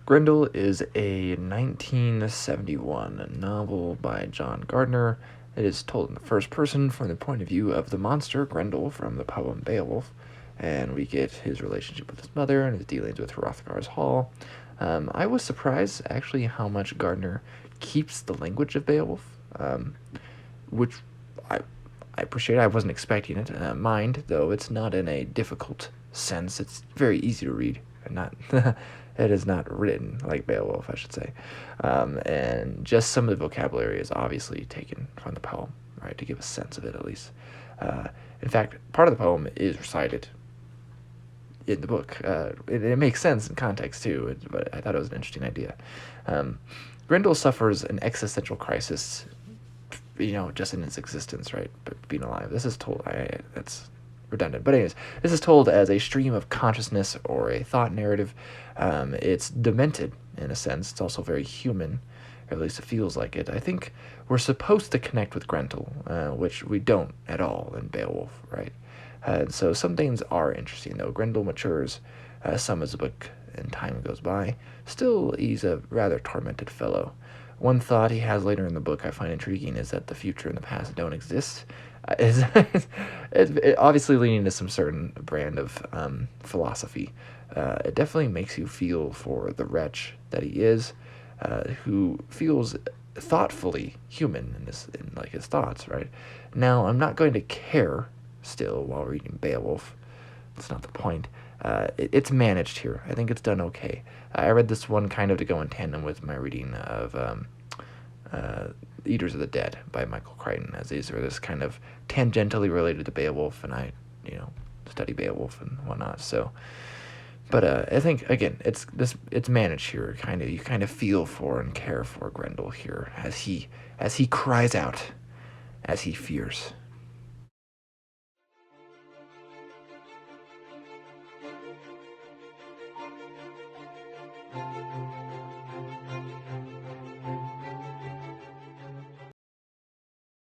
Grendel is a 1971 novel by John Gardner. It is told in the first person from the point of view of the monster Grendel from the poem Beowulf, and we get his relationship with his mother and his dealings with Hrothgar's Hall. I was surprised actually how much Gardner keeps the language of Beowulf, which I, I appreciate. I wasn't expecting it. Mind, though, it's not in a difficult sense. It's very easy to read, and not it is not written like Beowulf, I should say. And just some of the vocabulary is obviously taken from the poem, right, to give a sense of it at least. In fact, part of the poem is recited in the book. It makes sense in context too, but I thought it was an interesting idea. Grendel suffers an existential crisis, just in its existence, right? But being alive. This is told. That's redundant, but anyways, this is told as a stream of consciousness or a thought narrative. It's demented in a sense. It's also very human, or at least it feels like it. I think we're supposed to connect with Grendel, which we don't at all in Beowulf, right? So some things are interesting, though. Grendel matures some as the book and time goes by. Still, he's a rather tormented fellow. One thought he has later in the book I find intriguing is that the future and the past don't exist. It's obviously leading to some certain brand of philosophy. It definitely makes you feel for the wretch that he is, who feels thoughtfully human in like his thoughts, right? Now, I'm not going to care still while reading Beowulf. That's not the point. It's managed here. I think it's done okay. I read this one kind of to go in tandem with my reading of Eaters of the Dead by Michael Crichton, as these are this kind of tangentially related to Beowulf, and I, study Beowulf and whatnot. So, but I think again, it's managed here. You kind of feel for and care for Grendel here as he cries out, as he fears.